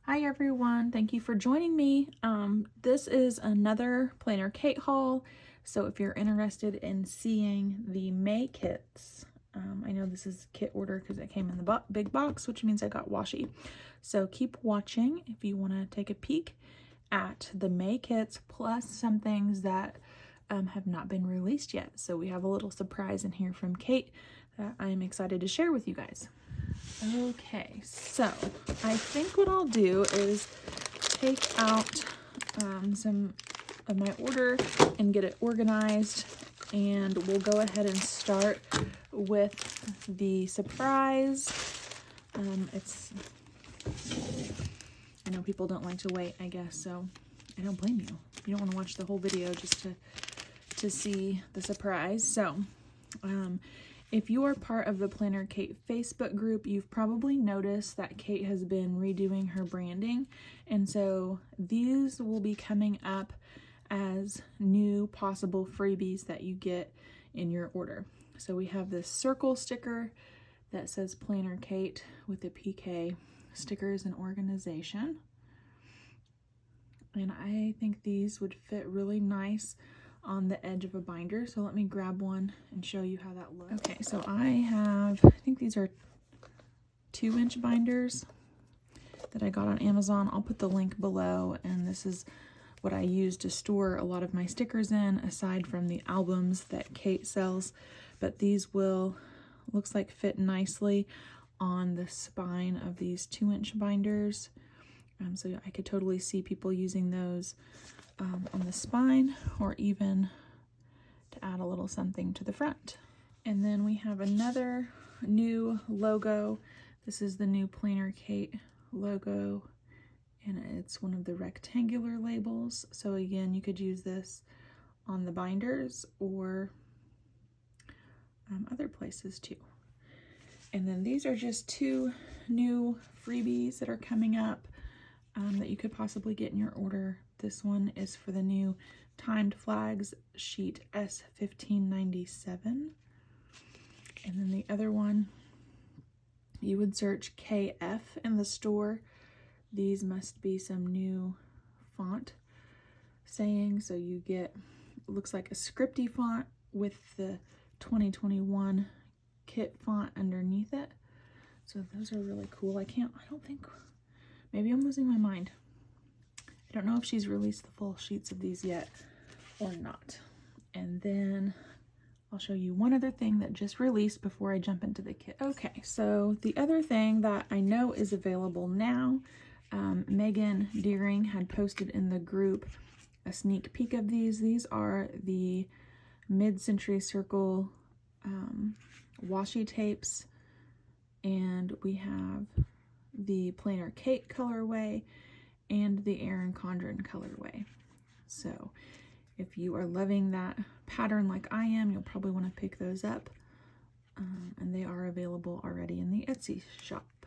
Hi everyone, thank you for joining me. This is another PlannerKate haul. So if you're interested in seeing the May kits, I know this is kit order because it came in the big box, which means I got washi. So keep watching if you want to take a peek at the May kits, plus some things that have not been released yet. So we have a little surprise in here from Kate that I'm excited to share with you guys. Okay, so I think what I'll do is take out some of my order and get it organized, and we'll go ahead and start with the surprise. I know people don't like to wait, I guess, so I don't blame you. You don't want to watch the whole video just to see the surprise. So if you are part of the PlannerKate Facebook group, you've probably noticed that Kate has been redoing her branding, and so these will be coming up as new possible freebies that you get in your order. So we have this circle sticker that says PlannerKate with the PK stickers and organization, and I think these would fit really nice on the edge of a binder. So let me grab one and show you how that looks. Okay, so I think these are 2-inch binders that I got on Amazon. I'll put the link below, and this is what I use to store a lot of my stickers in, aside from the albums that Kate sells. But these looks like fit nicely on the spine of these 2-inch binders. So I could totally see people using those on the spine, or even to add a little something to the front. And then we have another new logo. This is the new PlannerKate logo, and it's one of the rectangular labels. So again, you could use this on the binders or other places too. And then these are just 2 new freebies that are coming up that you could possibly get in your order. This one is for the new timed flags sheet S1597. And then the other one, you would search KF in the store. These must be some new font saying. So you get, it looks like a scripty font with the 2021 kit font underneath it. So those are really cool. I don't think, maybe I'm losing my mind. I don't know if she's released the full sheets of these yet or not. And then I'll show you one other thing that just released before I jump into the kit. Okay, so the other thing that I know is available now, Megan Deering had posted in the group a sneak peek of these. These are the MidCentury Circle washi tapes, and we have the PlannerKate colorway and the Erin Condren colorway. So if you are loving that pattern like I am, you'll probably want to pick those up, and they are available already in the Etsy shop.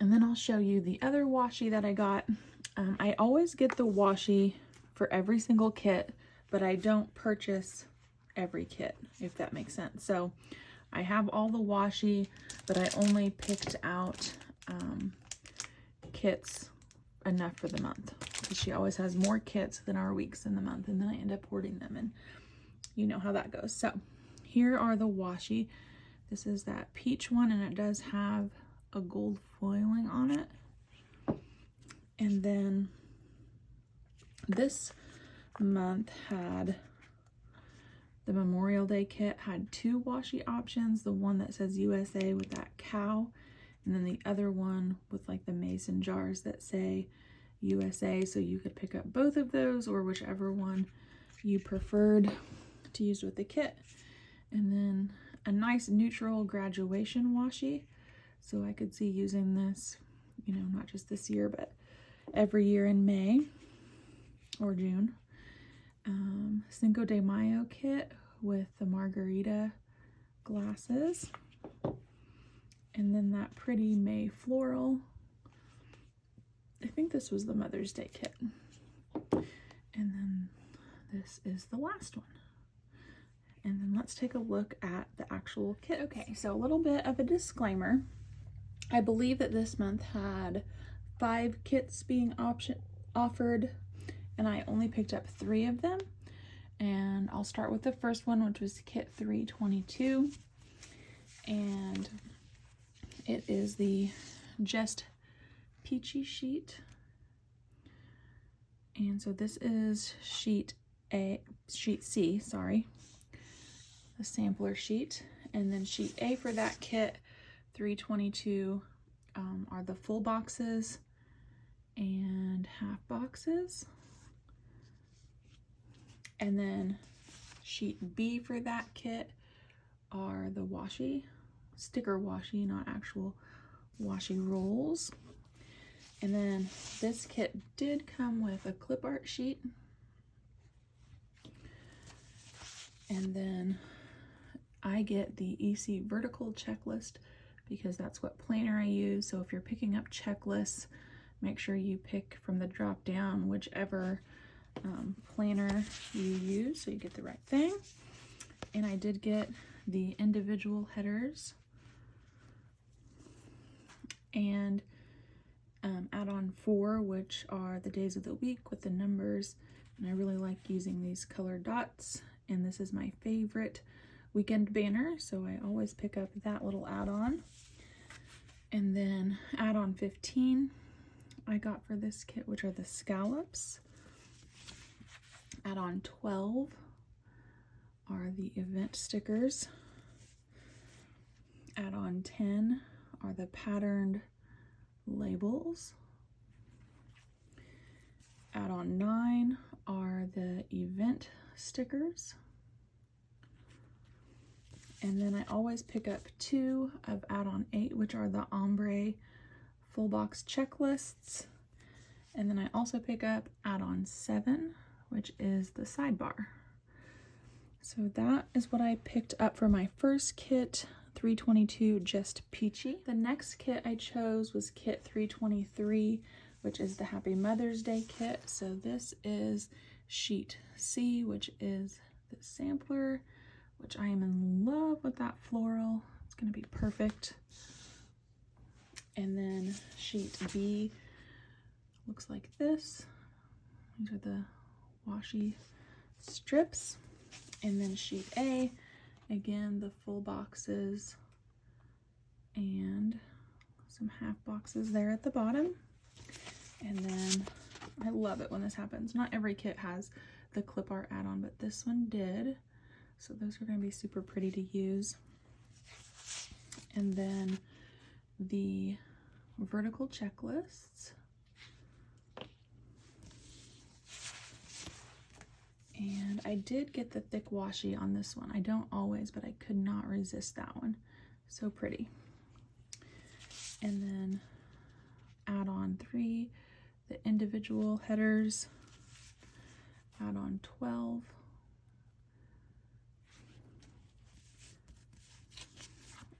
And then I'll show you the other washi that I got. I always get the washi for every single kit, but I don't purchase every kit, if that makes sense. So I have all the washi, but I only picked out kits enough for the month, because she always has more kits than our weeks in the month, and then I end up hoarding them, and you know how that goes. So here are the washi. This is that peach one, and it does have a gold foiling on it. And then this month had the Memorial Day kit, had 2 washi options, the one that says USA with that cow, and then the other one with like the mason jars that say USA. So you could pick up both of those, or whichever one you preferred to use with the kit. And then a nice neutral graduation washi. So I could see using this, you know, not just this year, but every year in May or June. Cinco de Mayo kit with the margarita glasses. And then that pretty May floral. I think this was the Mother's Day kit. And then this is the last one. And then let's take a look at the actual kit. Okay, so a little bit of a disclaimer. I believe that this month had 5 kits being offered, and I only picked up 3 of them. And I'll start with the first one, which was kit 322, and it is the Just Peachy sheet. And so this is sheet C, sorry, the sampler sheet. And then sheet A for that kit 322 are the full boxes and half boxes. And then sheet B for that kit are the washi, sticker washi, not actual washi rolls. And then this kit did come with a clip art sheet. And then I get the EC vertical checklist because that's what planner I use. So if you're picking up checklists, make sure you pick from the drop down whichever planner you use so you get the right thing. And I did get the individual headers and add-on 4, which are the days of the week with the numbers. And I really like using these colored dots, and this is my favorite weekend banner, so I always pick up that little add-on. And then add-on 15 I got for this kit, which are the scallops. Add-on 12 are the event stickers. Add-on 10 are the patterned labels. Add-on 9 are the event stickers. And then I always pick up 2 of add-on 8, which are the ombre full box checklists. And then I also pick up add-on 7, which is the sidebar. So that is what I picked up for my first kit, 322 Just Peachy. The next kit I chose was kit 323, which is the Happy Mother's Day kit. So this is sheet C, which is the sampler, which I am in love with that floral. It's gonna be perfect. And then sheet B looks like this. These are the washi strips. And then sheet A, again, the full boxes and some half boxes there at the bottom. And then I love it when this happens. Not every kit has the clip art add-on, but this one did. So those are going to be super pretty to use. And then the vertical checklists. And I did get the thick washi on this one. I don't always, but I could not resist that one. So pretty. And then add-on 3, the individual headers. Add-on 12.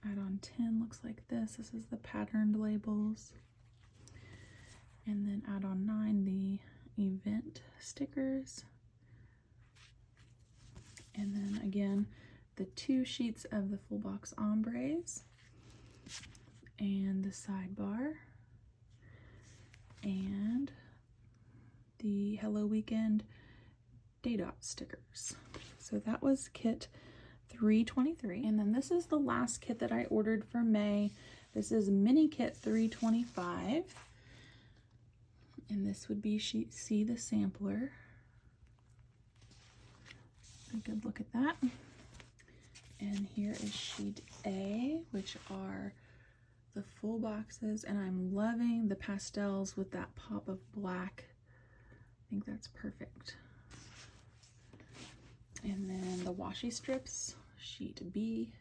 Add-on 10 looks like this. This is the patterned labels. And then add-on 9, the event stickers. And then again, the 2 sheets of the full box ombres and the sidebar and the Hello Weekend day dot stickers. So that was kit 323. And then this is the last kit that I ordered for May. This is mini kit 325. And this would be sheet C, the sampler. A good look at that. And here is sheet A, which are the full boxes, and I'm loving the pastels with that pop of black. I think that's perfect. And then the washi strips, sheet B.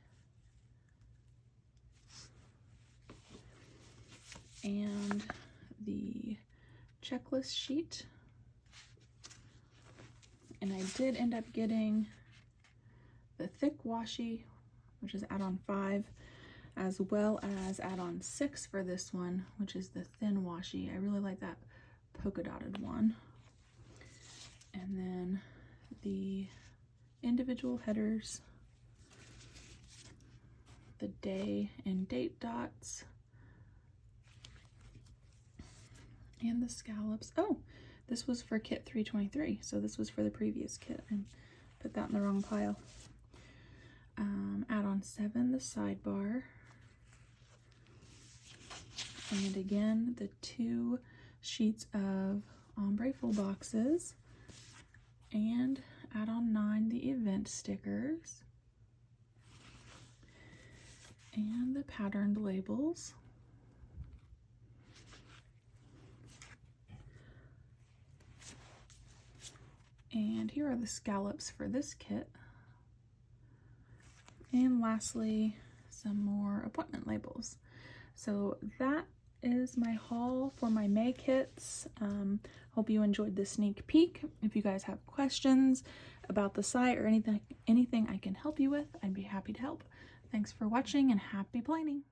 And the checklist sheet. And I did end up getting the thick washi, which is add-on 5, as well as add-on 6 for this one, which is the thin washi. I really like that polka dotted one. And then the individual headers, the day and date dots, And the scallops. Oh, this was for kit 323, so this was for the previous kit. I put that in the wrong pile. Add-on 7, the sidebar. And again, the 2 sheets of ombre full boxes. And add-on 9, the event stickers. And the patterned labels. And here are the scallops for this kit. And lastly, some more appointment labels. So that is my haul for my May kits. Hope you enjoyed this sneak peek. If you guys have questions about the site or anything I can help you with, I'd be happy to help. Thanks for watching and happy planning.